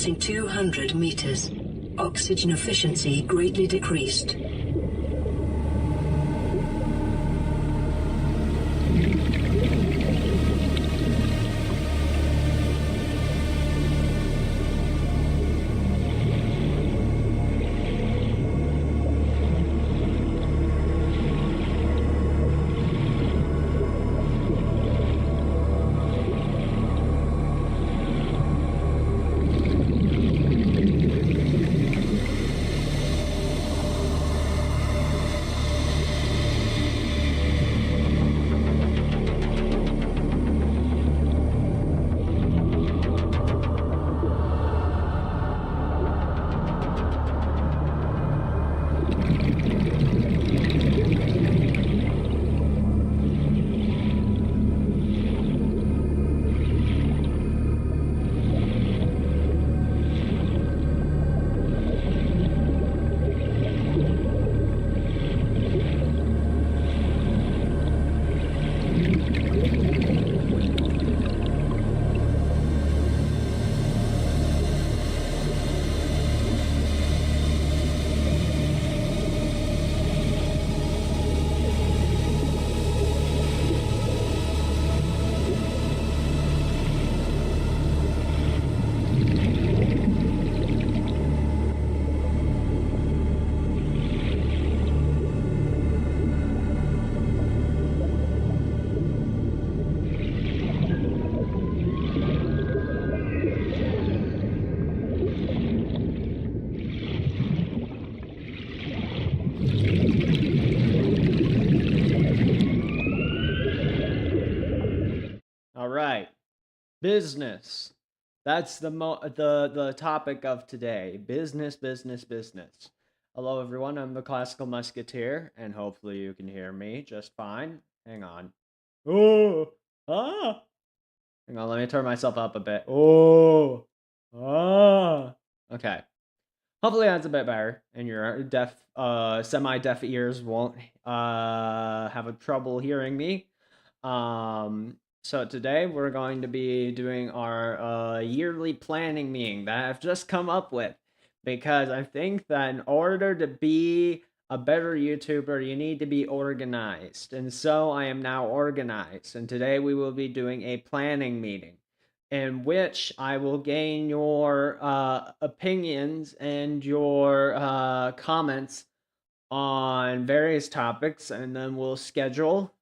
passing 200 meters. Oxygen efficiency greatly decreased. All right, business. That's the topic of today. Business, business, business. Hello, everyone. I'm the Classical Musketeer, and hopefully you can hear me just fine. Hang on. Oh, ah. Hang on. Let me turn myself up a bit. Oh, ah. Okay. Hopefully that's a bit better, and your deaf, semi-deaf ears won't have a trouble hearing me. So today we're going to be doing our yearly planning meeting that I've just come up with, because I think that in order to be a better YouTuber, you need to be organized. And so I am now organized. And today we will be doing a planning meeting in which I will gain your opinions and your comments on various topics, and then we'll schedule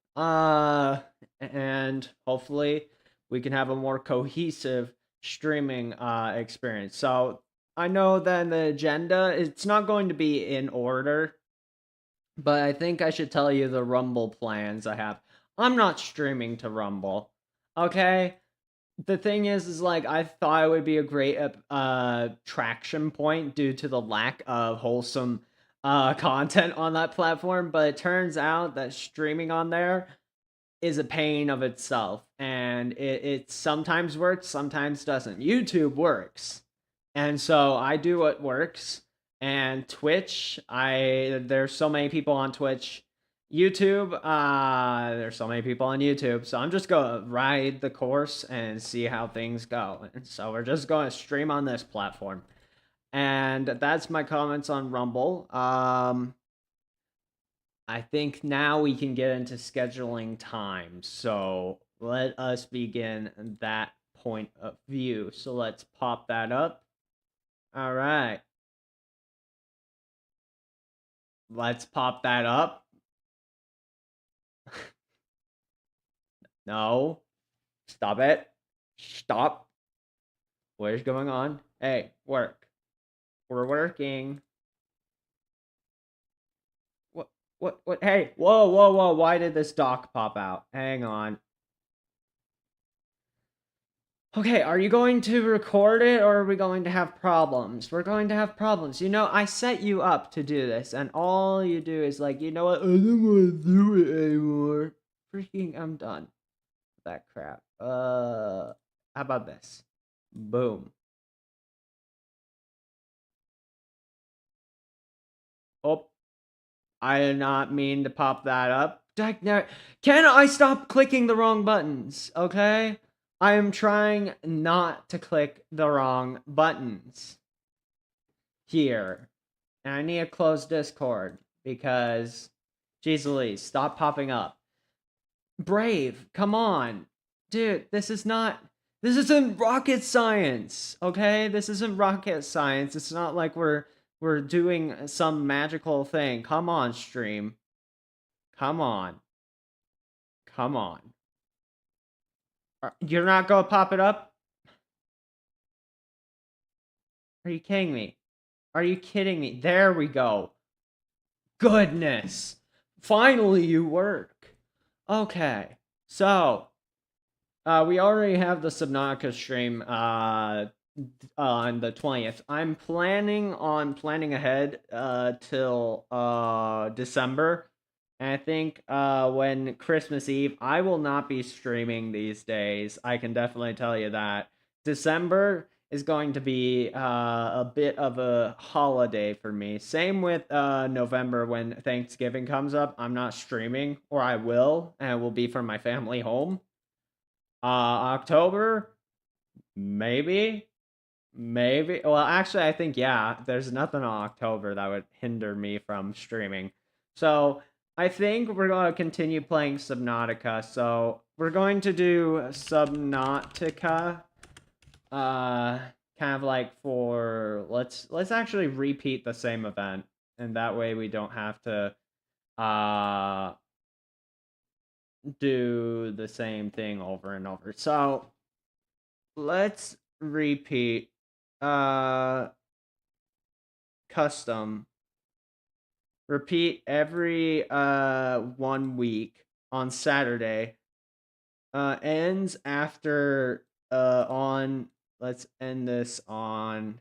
and hopefully we can have a more cohesive streaming experience. So I know that the agenda, it's not going to be in order, but I think I should tell you the Rumble plans I have. I'm not streaming to Rumble, okay? The thing is like, I thought it would be a great traction point due to the lack of wholesome content on that platform, but it turns out that streaming on there is a pain of itself, and it sometimes works, sometimes doesn't. YouTube works, and so I do what works. And Twitch, there's so many people on Twitch. YouTube, there's so many people on YouTube, so I'm just gonna ride the course and see how things go. And so we're just gonna stream on this platform, and that's my comments on Rumble. I think now we can get into scheduling time. So let us begin that point of view. So let's pop that up. All right. Let's pop that up. No. Stop it. Stop. What is going on? Hey, work. We're working. What? Hey, whoa. Why did this dock pop out? Hang on. Okay, are you going to record it, or are we going to have problems? We're going to have problems. You know, I set you up to do this, and all you do is like, you know what? I don't want to do it anymore. Freaking, I'm done with that crap. How about this? Boom. Oh, I did not mean to pop that up. Can I stop clicking the wrong buttons, okay? I am trying not to click the wrong buttons here. And I need to close Discord because, geez Louise, stop popping up. Brave, come on. Dude, this isn't rocket science, okay? This isn't rocket science. It's not like we're doing some magical thing. Come on, stream. Come on. Come on. You're not gonna pop it up? Are you kidding me? Are you kidding me? There we go. Goodness. Finally you work. Okay. So, we already have the Subnautica stream on the 20th. I'm planning ahead till December. And I think when Christmas Eve, I will not be streaming these days. I can definitely tell you that. December is going to be a bit of a holiday for me. Same with November when Thanksgiving comes up. I'm not streaming, or I will, and it will be from my family home. October, maybe. Well, actually, I think, yeah, there's nothing on October that would hinder me from streaming. So I think we're going to continue playing Subnautica. So we're going to do Subnautica, kind of like for, let's actually repeat the same event. And that way we don't have to, do the same thing over and over. So let's repeat custom. Repeat every 1 week on Saturday. Ends after on, let's end this on.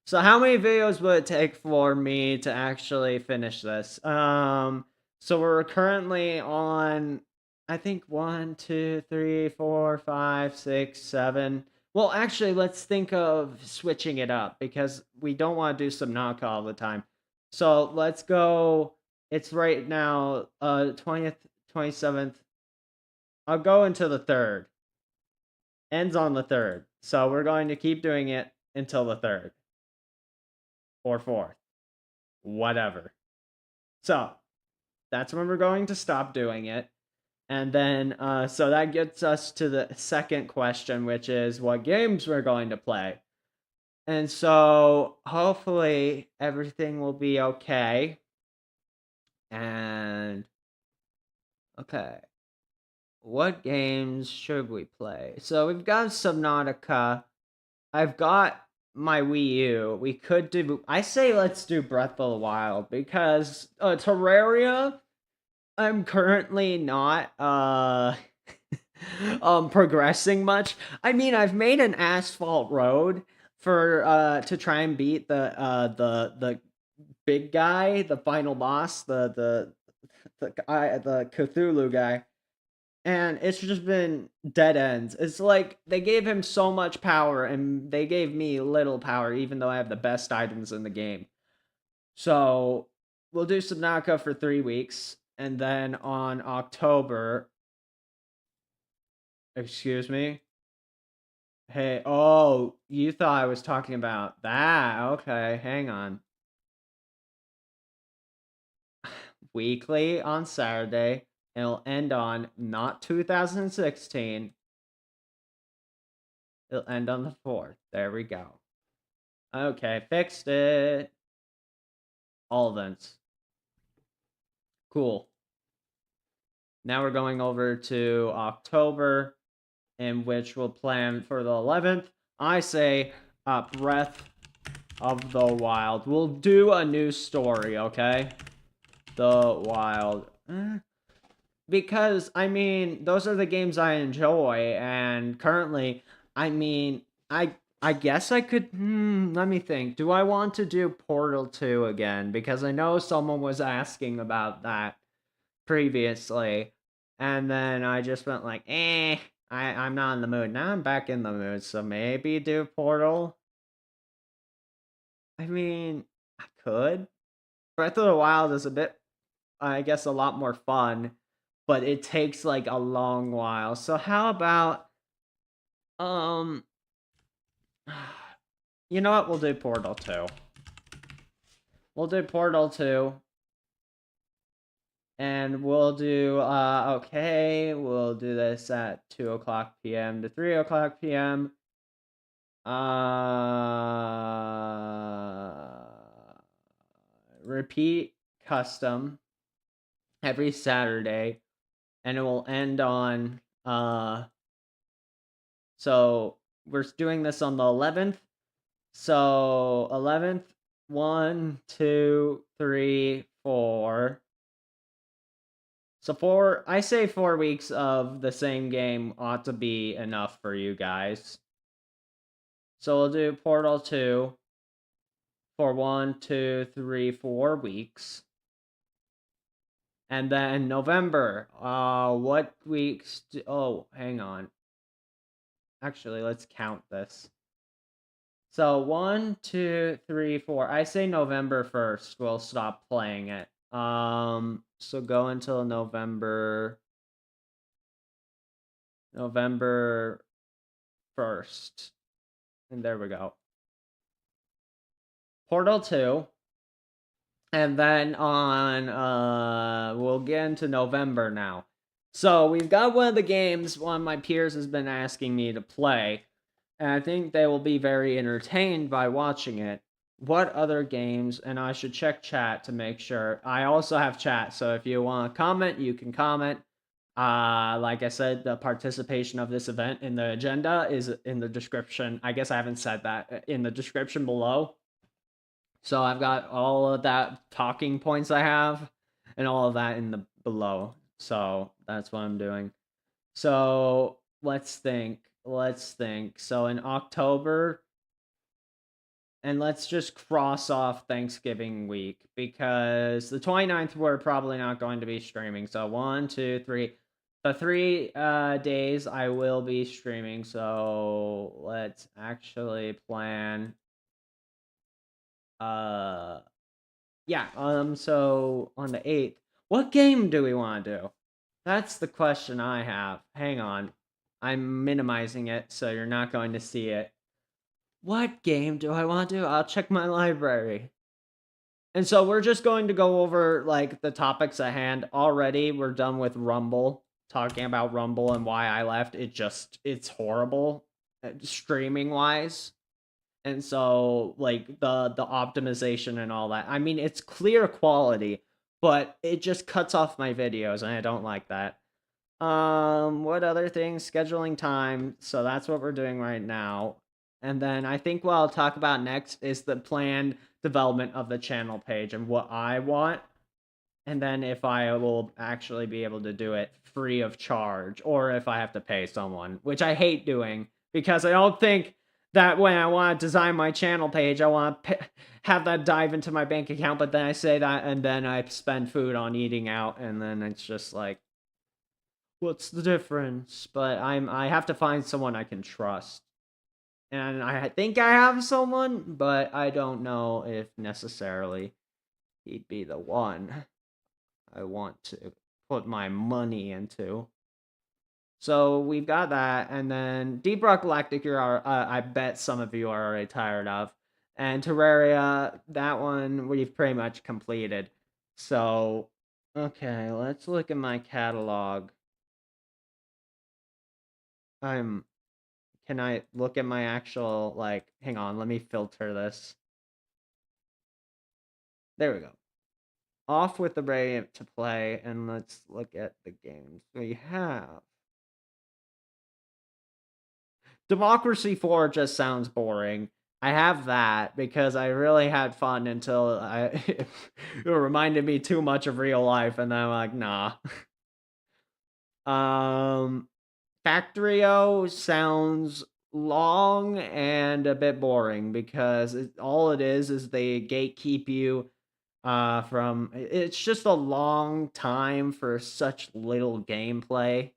So how many videos would it take for me to actually finish this? So we're currently on, I think 1, 2, 3, 4, 5, 6, 7. Well, actually, let's think of switching it up because we don't want to do Subnautica all the time. So let's go. It's right now 20th, 27th. I'll go into the 3rd. Ends on the 3rd. So we're going to keep doing it until the 3rd. Or 4th. Whatever. So that's when we're going to stop doing it. And then, so that gets us to the second question, which is what games we're going to play. And so hopefully everything will be okay. And, okay. What games should we play? So we've got Subnautica. I've got my Wii U. We could do, I say let's do Breath of the Wild because Terraria, I'm currently not progressing much. I mean, I've made an asphalt road for to try and beat the big guy, the final boss, the Cthulhu guy. And it's just been dead ends. It's like they gave him so much power and they gave me little power, even though I have the best items in the game. So we'll do Subnautica for 3 weeks. And then on October, excuse me. Hey, oh, you thought I was talking about that. Okay, hang on. Weekly on Saturday. It'll end on not 2016. It'll end on the 4th. There we go. Okay, fixed it. All events. Cool. Now we're going over to October, in which we'll plan for the 11th. I say Breath of the Wild. We'll do a new story, okay? The Wild. Because, I mean, those are the games I enjoy, and currently, I mean, I guess I could, let me think. Do I want to do Portal 2 again? Because I know someone was asking about that previously, and then I just went like, I'm not in the mood. Now I'm back in the mood, so maybe do Portal? I mean, I could. Breath of the Wild is a bit, I guess, a lot more fun, but it takes like a long while. So how about You know what? We'll do Portal 2. We'll do Portal 2. And we'll do, okay, we'll do this at 2 o'clock p.m. to 3 o'clock p.m. Repeat custom every Saturday, and it will end on, so we're doing this on the 11th. So 11th, 1, 2, 3, 4. So I say 4 weeks of the same game ought to be enough for you guys. So we'll do Portal 2 for 1, 2, 3, 4 weeks. And then November, what weeks oh, hang on. Actually, let's count this. So 1, 2, 3, 4. I say November 1st, we'll stop playing it. So go until November 1st. And there we go. Portal 2. And then we'll get into November now. So we've got one of the games one of my peers has been asking me to play. And I think they will be very entertained by watching it. What other games? And I should check chat to make sure. I also have chat, so if you want to comment, you can comment. Like I said, the participation of this event in the agenda is in the description. I guess I haven't said that in the description below. So I've got all of that talking points I have and all of that in the below. So that's what I'm doing. So let's think. So in October, and let's just cross off Thanksgiving week because the 29th we're probably not going to be streaming. So 1, 2, 3. The 3 days I will be streaming. So let's actually plan. Yeah, so on the 8th, what game do we want to do? That's the question I have. Hang on. I'm minimizing it, so you're not going to see it. What game do I want to do? I'll check my library. And so we're just going to go over, like, the topics at hand. Already, we're done with Rumble, talking about Rumble and why I left. It's horrible, streaming-wise. And so, like, the optimization and all that. I mean, it's clear quality, but it just cuts off my videos, and I don't like that. What other things? Scheduling time. So that's what we're doing right now. And then I think what I'll talk about next is the planned development of the channel page and what I want. And then if I will actually be able to do it free of charge, or if I have to pay someone, which I hate doing because I don't think that when I want to design my channel page, I want to have that dive into my bank account, but then I say that and then I spend food on eating out, and then it's just like, what's the difference? But I have to find someone I can trust. And I think I have someone, but I don't know if necessarily he'd be the one I want to put my money into. So we've got that, and then Deep Rock Galactic, I bet some of you are already tired of. And Terraria, that one we've pretty much completed. So, okay, let's look at my catalog. Can I look at my actual, like, hang on, let me filter this. There we go. Off with the ready to play, and let's look at the games we have. Democracy 4 just sounds boring. I have that because I really had fun until it reminded me too much of real life, and then I'm like, nah. Factorio sounds long and a bit boring because all it is they gatekeep you from. It's just a long time for such little gameplay.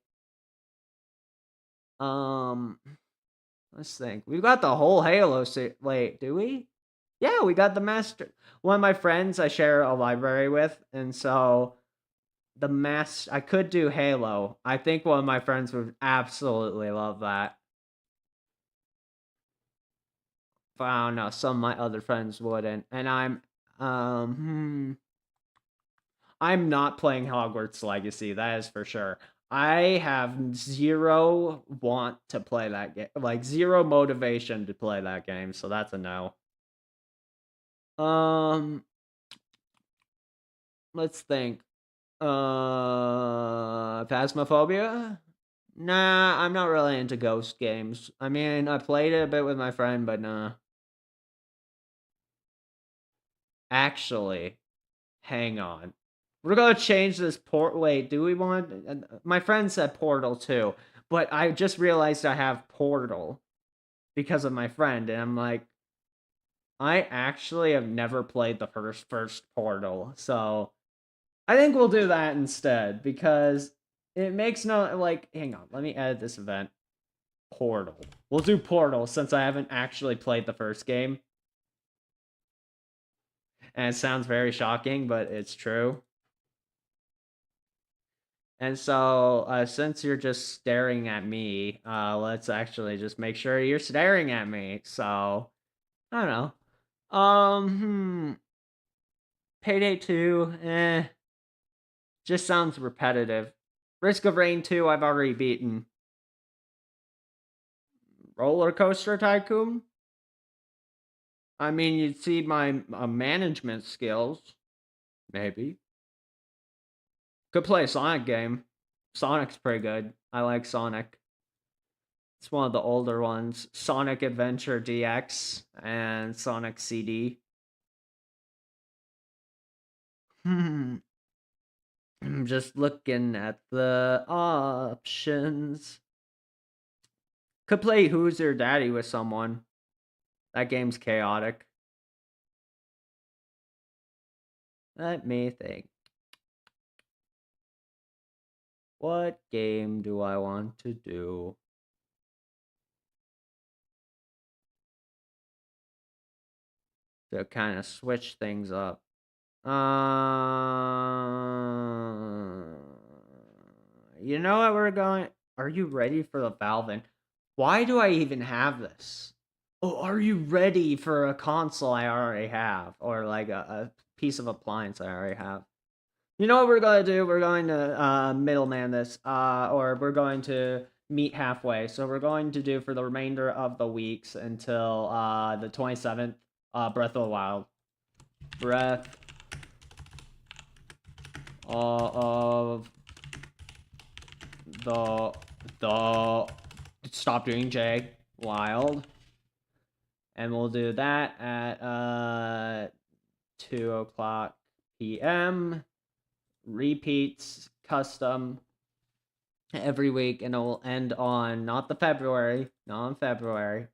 Let's think. We've got the whole Halo wait, do we? Yeah, we got the master. One of my friends I share a library with, and so I could do Halo. I think one of my friends would absolutely love that. I don't know, some of my other friends wouldn't. And I'm not playing Hogwarts Legacy, that is for sure. I have zero want to play that game, like zero motivation to play that game, so that's a no. Let's think. Phasmophobia? Nah, I'm not really into ghost games. I mean, I played it a bit with my friend, but nah. Actually, hang on. We're gonna change this wait, do we want... My friend said Portal too, but I just realized I have Portal because of my friend, and I'm like, I actually have never played the first Portal, so I think we'll do that instead, because it makes no... Like, hang on, let me edit this event. Portal. We'll do Portal, since I haven't actually played the first game. And it sounds very shocking, but it's true. And so, since you're just staring at me, let's actually just make sure you're staring at me. So, I don't know. Payday 2, just sounds repetitive. Risk of Rain 2, I've already beaten. Roller Coaster Tycoon? I mean, you'd see my management skills. Maybe. Could play a Sonic game. Sonic's pretty good. I like Sonic. It's one of the older ones. Sonic Adventure DX and Sonic CD. I'm just looking at the options. Could play Who's Your Daddy with someone. That game's chaotic. Let me think. What game do I want to do? To kind of switch things up. You know what we're going... Are you ready for the Valve? Why do I even have this? Oh, are you ready for a console I already have? Or like a piece of appliance I already have? You know what we're going to do? We're going to middleman this. Or we're going to meet halfway. So we're going to do for the remainder of the weeks until the 27th, Breath of the Wild. Breath of the stop doing J Wild, and we'll do that at 2:00 p.m. Repeats custom every week, and it will end on not on February.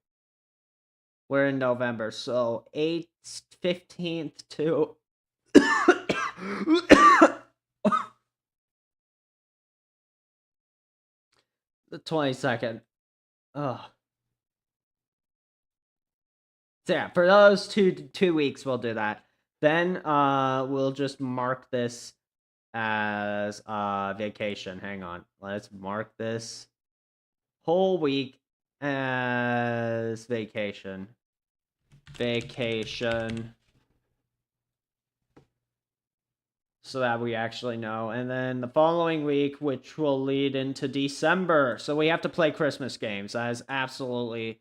We're in November, so 15th to the 22nd. Ugh. So yeah, for those two weeks, we'll do that. Then we'll just mark this as vacation. Hang on, let's mark this whole week as vacation. So that we actually know. And then the following week, which will lead into December. So we have to play Christmas games. That is absolutely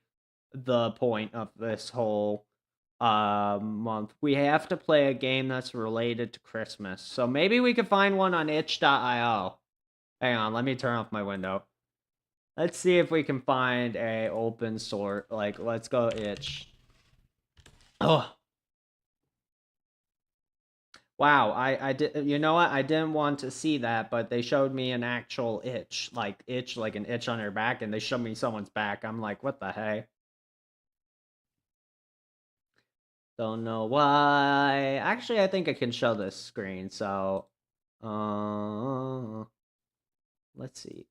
the point of this whole month. We have to play a game that's related to Christmas. So maybe we could find one on itch.io. Hang on, let me turn off my window. Let's see if we can find a open source, like, let's go itch. Oh. Wow, I did, you know what? I didn't want to see that, but they showed me an actual itch, like an itch on your back, and they showed me someone's back. I'm like, what the heck? Don't know why. Actually, I think I can show this screen, so let's see.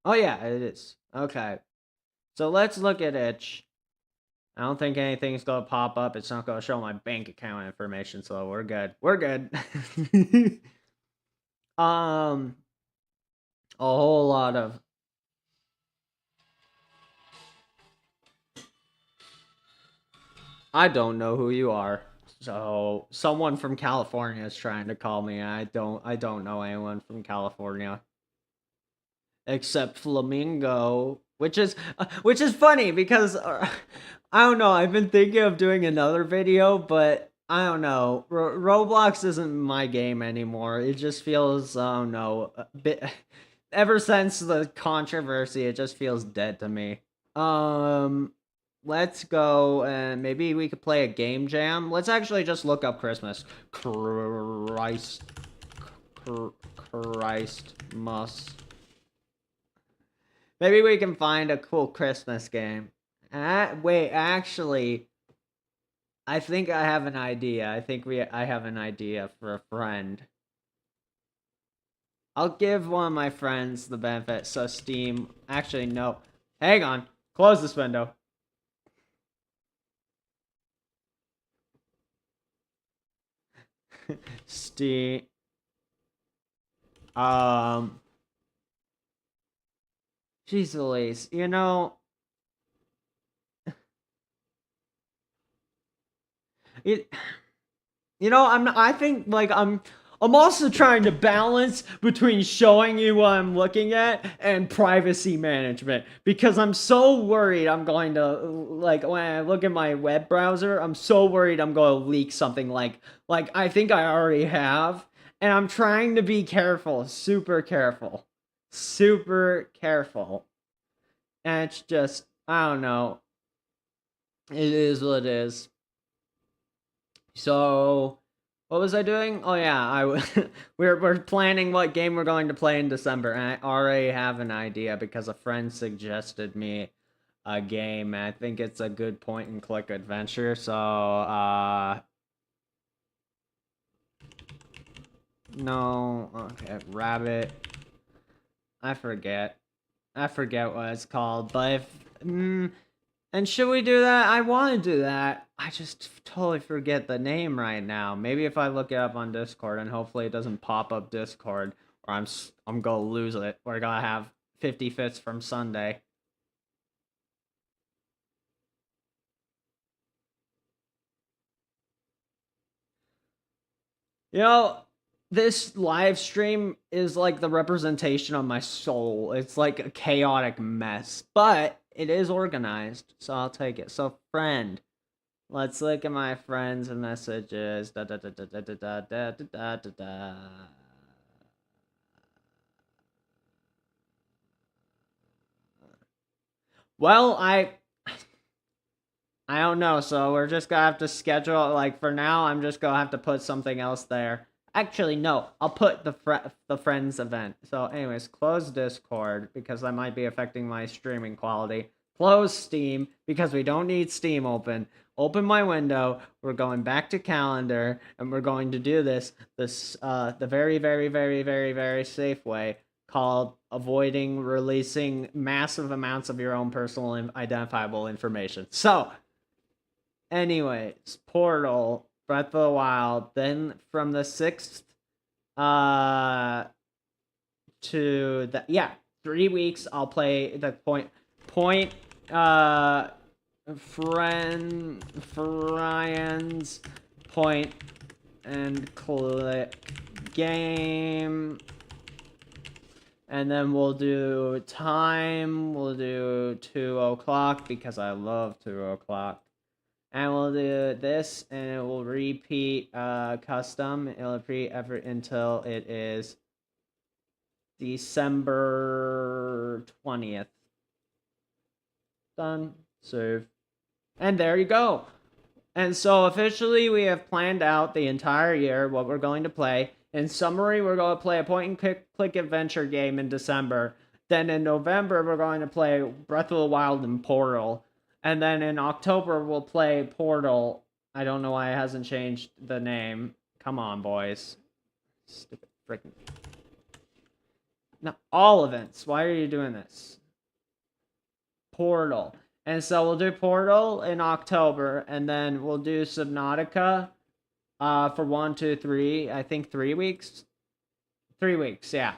Oh yeah, it is. Okay. So let's look at itch. I don't think anything's gonna pop up. It's not gonna show my bank account information, so we're good. We're good. A whole lot of... I don't know who you are. So someone from California is trying to call me. I don't know anyone from California except Flamingo, which is funny because I don't know. I've been thinking of doing another video, but I don't know. Roblox isn't my game anymore. It just feels I don't know a bit. Ever since the controversy, it just feels dead to me. Um, let's go and maybe we could play a game jam. Let's actually just look up Christmas. Christ must. Maybe we can find a cool Christmas game. Wait, actually, I think I have an idea. I have an idea for a friend. I'll give one of my friends the benefit. So Steam. Actually, no. Hang on. Close this window. Steam. Jeez Louise. You know. It. You know, I think like I'm also trying to balance between showing you what I'm looking at and privacy management because I'm so worried I'm going to like when I look at my web browser, I'm so worried I'm going to leak something like I think I already have, and I'm trying to be careful, super careful. Super careful. And it's just I don't know. It is what it is. So what was I doing? Oh yeah, we're planning what game we're going to play in December, and I already have an idea because a friend suggested me a game, and I think it's a good point and click adventure. So no, okay, Rabbit. I forget what it's called, but if and should we do that? I want to do that. I just totally forget the name right now. Maybe if I look it up on Discord, and hopefully it doesn't pop up Discord, or I'm gonna lose it. We're gonna have 50 fits from Sunday. You know, this live stream is like the representation of my soul. It's like a chaotic mess, but it is organized, so I'll take it. So, friend. Let's look at my friends' messages. Da da da da da da da da da da da. Well, I don't know. So we're just gonna have to schedule. Like for now, I'm just gonna have to put something else there. Actually, no. I'll put the friends event. So, anyways, close Discord because that might be affecting my streaming quality. Close Steam because we don't need Steam open. Open my window. We're going back to calendar, and we're going to do this the very very very very very safe way called avoiding releasing massive amounts of your own personal identifiable information. So, anyways, Portal, Breath of the Wild, then from the 6th to the 3 weeks I'll play the point friends point and click game, and then we'll do time, we'll do 2 o'clock because I love 2 o'clock. And we'll do this, and it will repeat custom. It'll repeat every until it is December 20th. Done. Save. And there you go. And so officially we have planned out the entire year what we're going to play. In summary, we're going to play a point and click adventure game in December. Then in November, we're going to play Breath of the Wild and Portal. And then in October, we'll play Portal. I don't know why it hasn't changed the name. Come on, boys. Stupid freaking. No, all events. Why are you doing this? Portal. And so we'll do Portal in October, and then we'll do Subnautica for 1, 2, 3. I think 3 weeks. 3 weeks, yeah.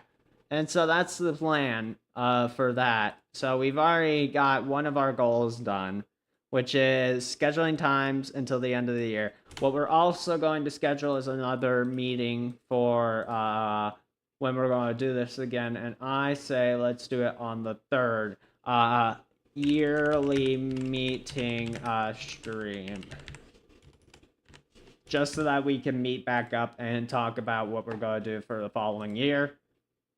And so that's the plan for that. So we've already got one of our goals done. which is scheduling times until the end of the year. What we're also going to schedule is another meeting for when we're going to do this again, and I say let's do it on the 3rd. Yearly meeting stream. Just so that we can meet back up and talk about what we're going to do for the following year.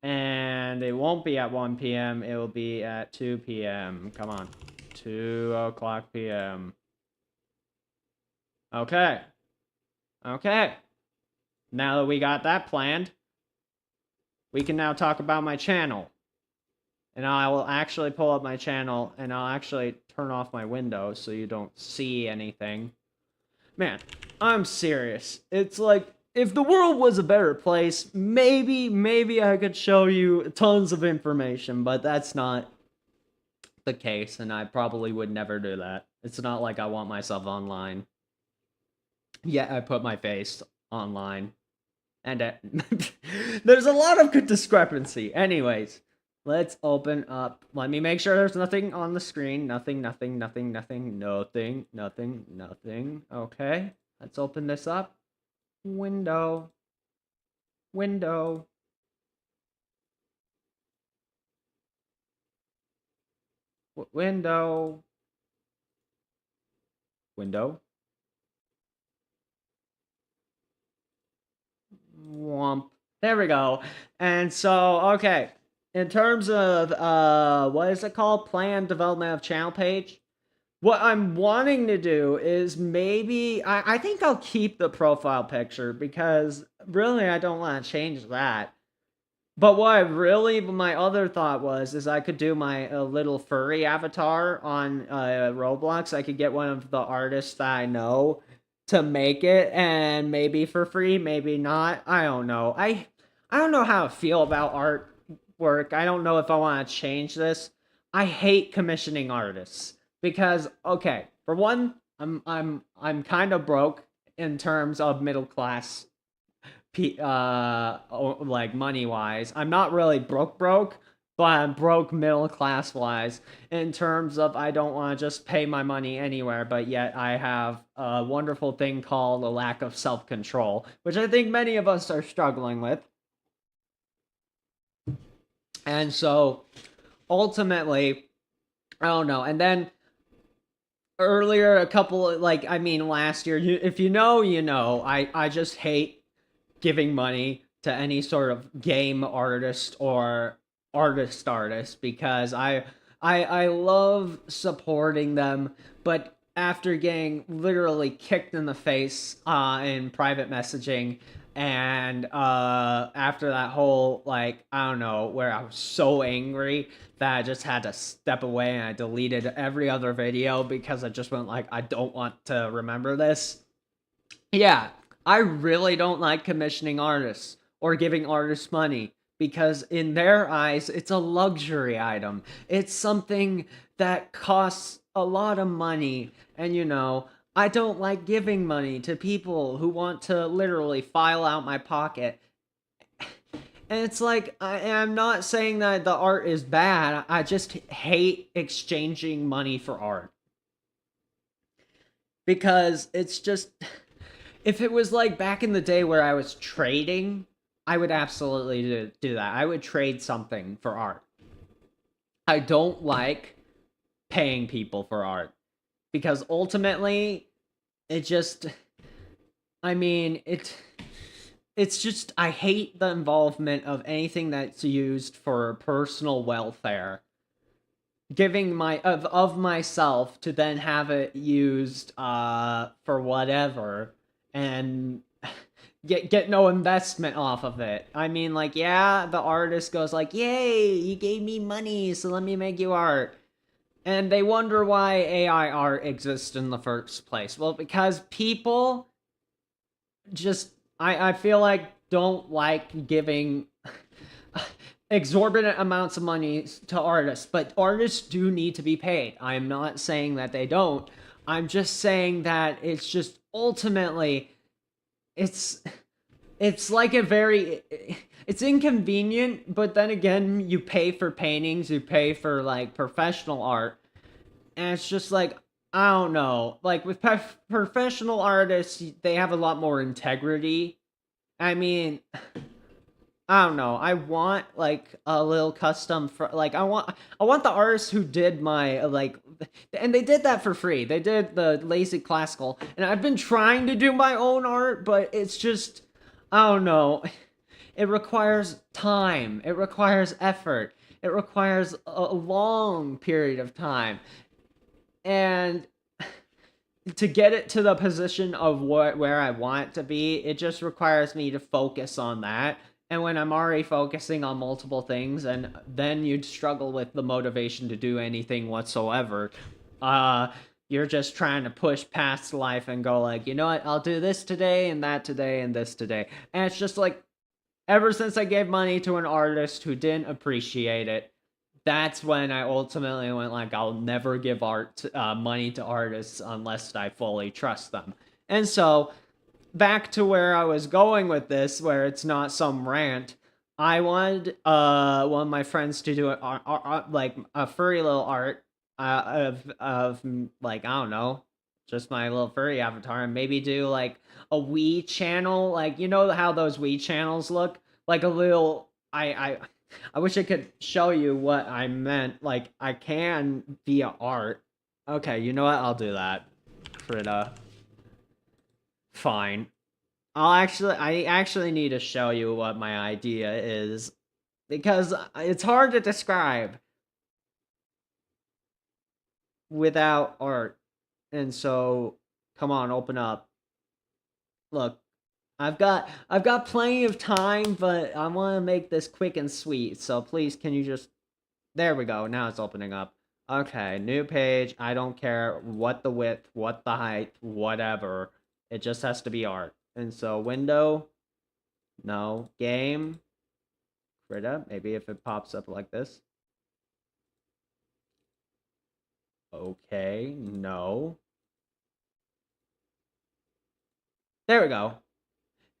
And it won't be at 1 p.m., it will be at 2 p.m. Come on. 2 o'clock p.m. Okay. Okay. Now that we got that planned, we can now talk about my channel. And I will actually pull up my channel, and I'll actually turn off my window so you don't see anything. Man, I'm serious. It's like, if the world was a better place, maybe I could show you tons of information, but that's not the case, and I probably would never do that. It's not like I want myself online. Yet I put my face online. And there's a lot of good discrepancy. Anyways, let's open up. Let me make sure there's nothing on the screen. Nothing. Okay, let's open this up. Window. Window. Window. Womp. There we go. And so, okay. In terms of, what is it called? Planned development of channel page. What I'm wanting to do is maybe, I think I'll keep the profile picture because really I don't want to change that. But my other thought was, is I could do my little furry avatar on Roblox. I could get one of the artists that I know to make it, and maybe for free, maybe not. I don't know. I don't know how I feel about artwork. I don't know if I want to change this. I hate commissioning artists because, okay, for one, I'm kind of broke in terms of middle class, like money wise. I'm not really broke, but I'm broke middle class wise in terms of I don't want to just pay my money anywhere, but yet I have a wonderful thing called a lack of self-control, which I think many of us are struggling with. And so ultimately, I don't know. And then earlier, last year, if you know, you know, I just hate giving money to any sort of game artist or artist because I love supporting them, but after getting literally kicked in the face in private messaging, and after that whole, like, I don't know, where I was so angry that I just had to step away and I deleted every other video because I just went like, I don't want to remember this. Yeah, I really don't like commissioning artists or giving artists money because in their eyes, it's a luxury item. It's something that costs a lot of money, and you know, I don't like giving money to people who want to literally file out my pocket. And it's like, I'm not saying that the art is bad, I just hate exchanging money for art. Because it's just, if it was like back in the day where I was trading, I would absolutely do that. I would trade something for art. I don't like paying people for art because ultimately it just, I mean, it's just, I hate the involvement of anything that's used for personal welfare. Giving of myself to then have it used for whatever and get no investment off of it. I mean, like, yeah, the artist goes like, yay, you gave me money, so let me make you art. And they wonder why AI art exists in the first place. Well, because people just, I feel like, don't like giving exorbitant amounts of money to artists, but artists do need to be paid. I'm not saying that they don't. I'm just saying that it's just ultimately, it's like a very, it's inconvenient, but then again, you pay for paintings, you pay for like professional art, and it's just like, I don't know. Like with professional artists, they have a lot more integrity. I mean, I don't know. I want like a little custom for like I want the artists who did my like, and they did that for free. They did the Lazy Classical, and I've been trying to do my own art, but it's just I don't know. It requires time. It requires effort. It requires a long period of time, and to get it to the position of where I want it to be, it just requires me to focus on that. And when I'm already focusing on multiple things, and then you'd struggle with the motivation to do anything whatsoever. You're just trying to push past life and go like, you know what, I'll do this today and that today and this today. And it's just like, ever since I gave money to an artist who didn't appreciate it, that's when I ultimately went like, I'll never give money to artists unless I fully trust them. And so back to where I was going with this, where it's not some rant. I wanted one of my friends to do like a furry little art of like, I don't know, just my little furry avatar, and maybe do like a Wii channel, like, you know how those Wii channels look, like a little. I wish I could show you what I meant. Like, I can via art. Okay, you know what? I'll do that. Frida. Fine. I actually need to show you what my idea is, because it's hard to describe without art. And so, come on, open up. Look, I've got plenty of time, but I want to make this quick and sweet. So please, can you just... There we go. Now it's opening up. Okay, new page. I don't care what the width, what the height, whatever. It just has to be art. And so window, no. Game, Frida, maybe if it pops up like this. Okay, no. There we go.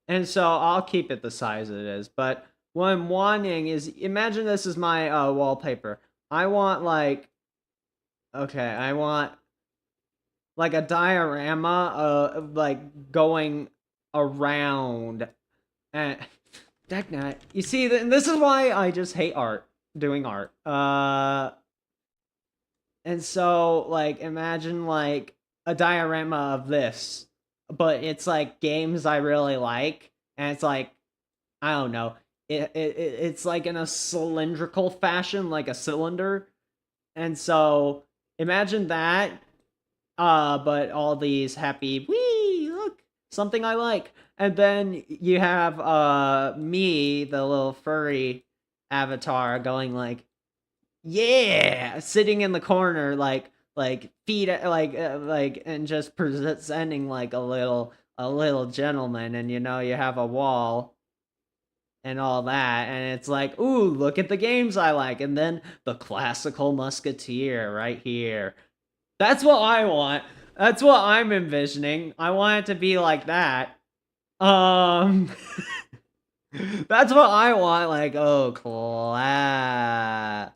And so I'll keep it the size it is. But what I'm wanting is, imagine this is my wallpaper. I want like, okay, I want like a diorama like going around. And Decknut, you see, this is why I just hate doing art. And so like imagine like a diorama of this, but it's like games I really like, and it's like, I don't know, it's like in a cylindrical fashion, like a cylinder. And so imagine that, but all these happy, wee, look, something I like. And then you have me, the little furry avatar, going like, yeah, sitting in the corner, like feet, like, and just presenting like a little gentleman. And you know, you have a wall and all that, and it's like, ooh, look at the games I like, and then the Classical Musketeer right here. That's what I want. That's what I'm envisioning. I want it to be like that. That's what I want. Like, oh, classic.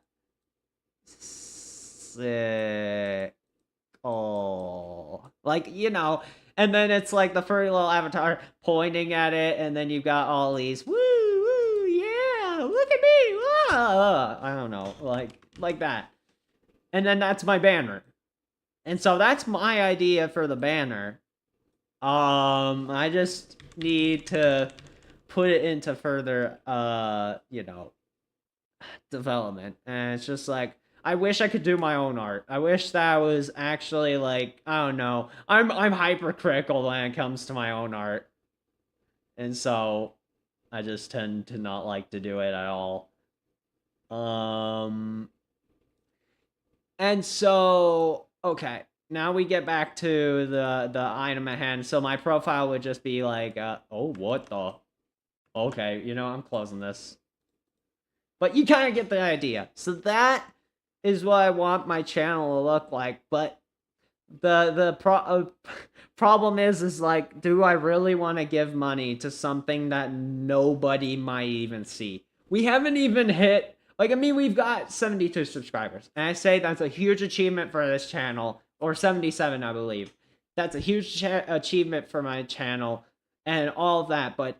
Oh, like, you know, and then it's like the furry little avatar pointing at it, and then you've got all these woo woo, yeah, look at me, I don't know, like that. And then that's my banner. And so that's my idea for the banner. I just need to put it into further you know, development. And it's just like, I wish I could do my own art. I wish that was actually like, I don't know. I'm hypercritical when it comes to my own art. And so I just tend to not like to do it at all. And so, okay, now we get back to the item at hand. So my profile would just be like, oh, what the? Okay, you know, I'm closing this. But you kind of get the idea. So that is what I want my channel to look like. But the problem is like, do I really want to give money to something that nobody might even see? We haven't even hit, like, I mean, we've got 72 subscribers, and I say that's a huge achievement for this channel, or 77, I believe. That's a huge achievement for my channel and all of that, but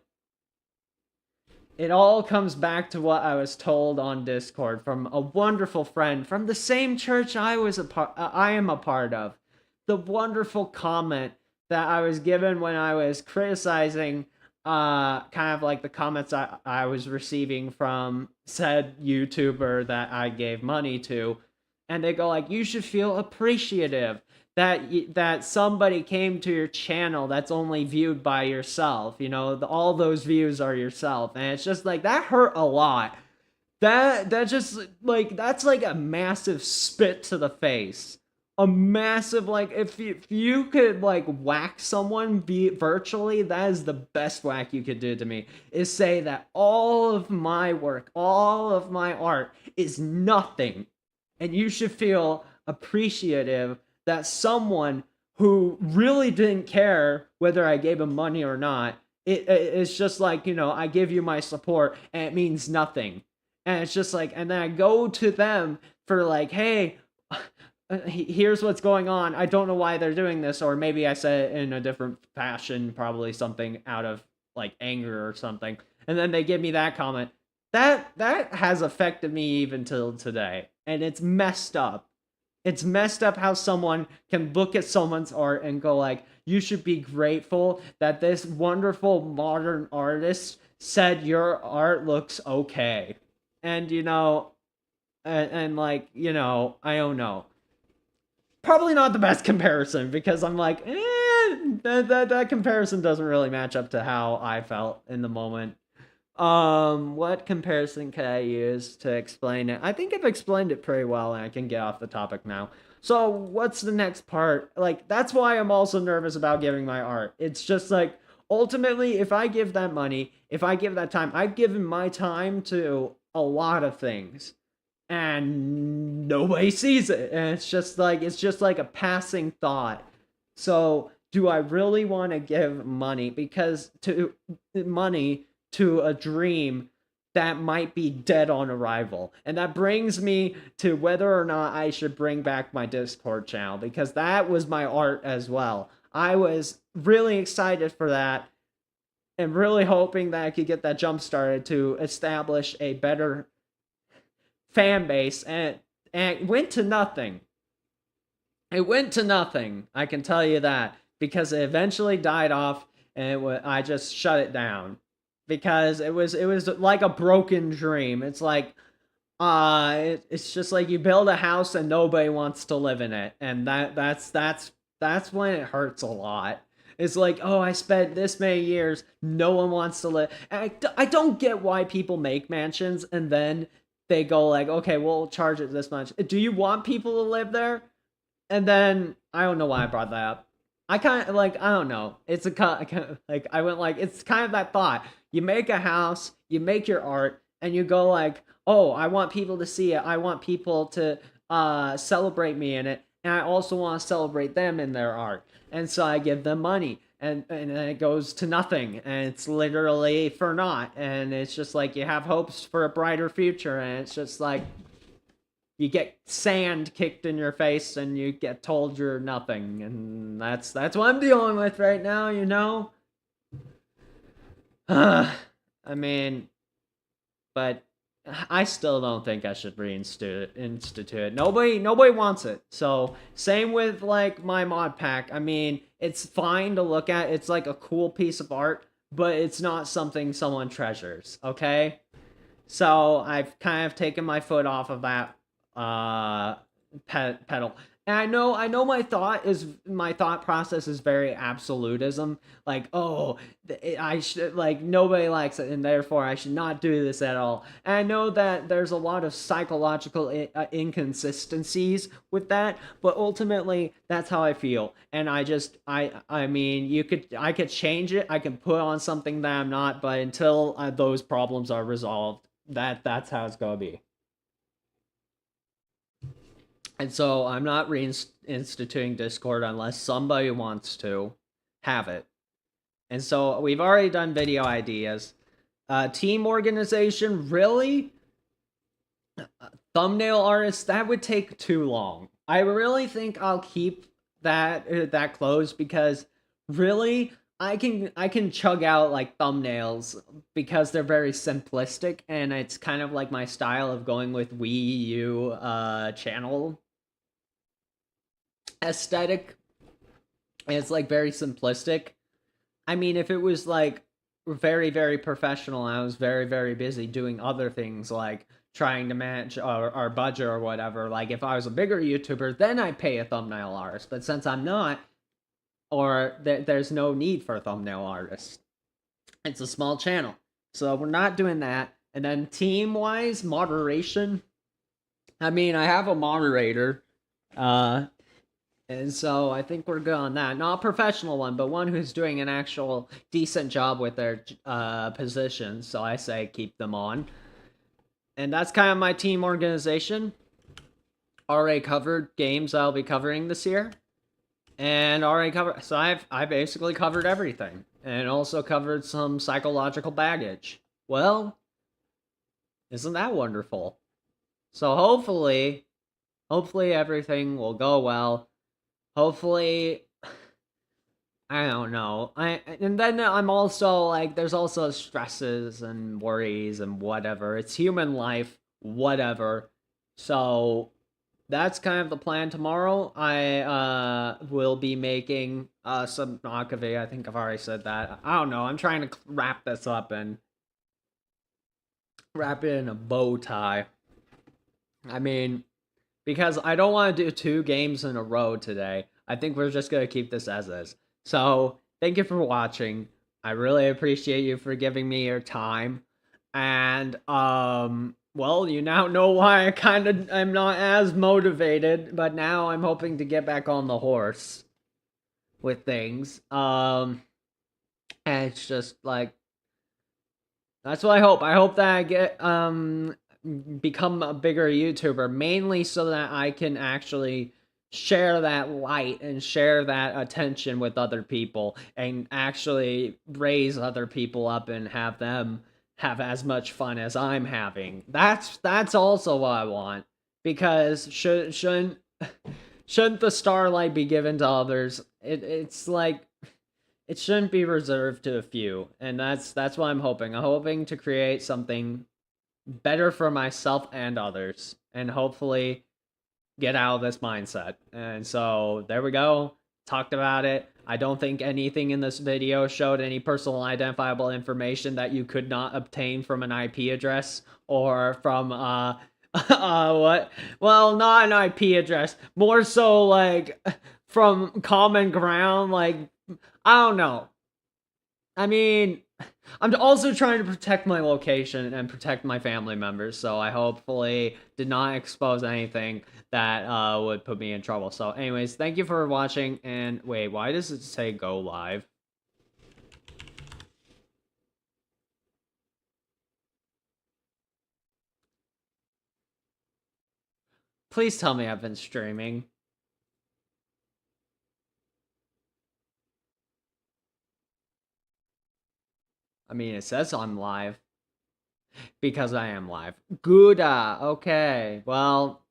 it all comes back to what I was told on Discord from a wonderful friend from the same church I am a part of. The wonderful comment that I was given when I was criticizing kind of like the comments I was receiving from said YouTuber that I gave money to, and they go like, you should feel appreciative that somebody came to your channel that's only viewed by yourself. You know, all those views are yourself, and it's just like that hurt a lot. That just like that's like a massive spit to the face. A massive, like, if you could like whack someone virtually, that is the best whack you could do to me, is say that all of my work, all of my art is nothing, and you should feel appreciative that someone who really didn't care whether I gave him money or not, it's just like, you know, I give you my support and it means nothing. And it's just like, and then I go to them for like, hey, here's what's going on. I don't know why they're doing this. Or maybe I said it in a different fashion, probably something out of like anger or something. And then they give me that comment. That has affected me even till today. And it's messed up. It's messed up how someone can look at someone's art and go like, you should be grateful that this wonderful modern artist said your art looks okay. And, you know, and like, you know, I don't know. Probably not the best comparison, because I'm like, that comparison doesn't really match up to how I felt in the moment. What comparison could I use to explain it? I think I've explained it pretty well, and I can get off the topic now. So, what's the next part? Like, that's why I'm also nervous about giving my art. It's just like, ultimately, if I give that money, if I give that time, I've given my time to a lot of things, and nobody sees it, and it's just like a passing thought. So, do I really want to give money to a dream that might be dead on arrival? And that brings me to whether or not I should bring back my Discord channel, because that was my art as well. I was really excited for that and really hoping that I could get that jump started to establish a better fan base, and it went to nothing. It went to nothing, I can tell you that, because it eventually died off, and I just shut it down. Because it was like a broken dream. It's like, it's just like you build a house and nobody wants to live in it, and that's when it hurts a lot. It's like, oh, I spent this many years, no one wants to live. And I don't get why people make mansions and then they go like, okay, we'll charge it this much. Do you want people to live there? And then I don't know why I brought that up. I kind of like, I don't know. It's like I went like, it's kind of that thought. You make a house, you make your art, and you go like, oh, I want people to see it. I want people to celebrate me in it, and I also want to celebrate them in their art. And so I give them money, and then it goes to nothing, and it's literally for naught. And it's just like you have hopes for a brighter future, and it's just like you get sand kicked in your face, and you get told you're nothing, and that's what I'm dealing with right now, you know. I mean, but I still don't think I should institute it. Nobody wants it. So same with like my mod pack. I mean, it's fine to look at. It's like a cool piece of art, but it's not something someone treasures. Okay, so I've kind of taken my foot off of that pedal. And I know my thought process is very absolutism. Like, oh, I should, like, nobody likes it, and therefore I should not do this at all. And I know that there's a lot of psychological inconsistencies with that, but ultimately that's how I feel. And I mean, I could change it. I can put on something that I'm not, but until those problems are resolved, that's how it's gonna be. And so I'm not reinstituting Discord unless somebody wants to have it. And so we've already done video ideas. Team organization, really? Thumbnail artist, that would take too long. I really think I'll keep that close, because really I can chug out like thumbnails because they're very simplistic, and it's kind of like my style of going with Wii U channel aesthetic. It's like very simplistic. I mean, if it was like very, very professional, I was very, very busy doing other things like trying to manage our budget or whatever. Like if I was a bigger YouTuber, then I'd pay a thumbnail artist. But since I'm not, or there's no need for a thumbnail artist, it's a small channel, so we're not doing that. And then team wise, moderation. I mean, I have a moderator, uh, and so I think we're good on that. Not a professional one, but one who's doing an actual decent job with their position. So I say keep them on. And that's kind of my team organization. Already covered games I'll be covering this year. And already covered, so I basically covered everything. And also covered some psychological baggage. Well, isn't that wonderful? So hopefully everything will go well. Hopefully, I don't know. And then I'm also like, there's also stresses and worries and whatever. It's human life, whatever. So that's kind of the plan tomorrow. I will be making some Nakavi. I think I've already said that. I don't know. I'm trying to wrap this up and wrap it in a bow tie. I mean, because I don't want to do 2 games in a row today. I think we're just going to keep this as is. So, thank you for watching. I really appreciate you for giving me your time. And, well, you now know why I'm not as motivated, but now I'm hoping to get back on the horse with things. And it's just like, that's what I hope. I hope that I get, become a bigger YouTuber, mainly so that I can actually share that light and share that attention with other people and actually raise other people up and have them have as much fun as I'm having. That's also what I want, because shouldn't the starlight be given to others? It's like it shouldn't be reserved to a few, and that's what I'm hoping. I'm hoping to create something better for myself and others, and hopefully get out of this mindset. And so there we go. Talked about it. I don't think anything in this video showed any personal identifiable information that you could not obtain from an IP address or from what? Well, not an IP address. More so like from common ground. Like, I don't know. I mean, I'm also trying to protect my location and protect my family members, so I hopefully did not expose anything that would put me in trouble. So anyways, thank you for watching, and wait, why does it say go live? Please tell me I've been streaming. I mean, it says I'm live. Because I am live. Good. Okay. Well,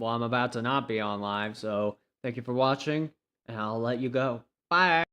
I'm about to not be on live, so thank you for watching, and I'll let you go. Bye.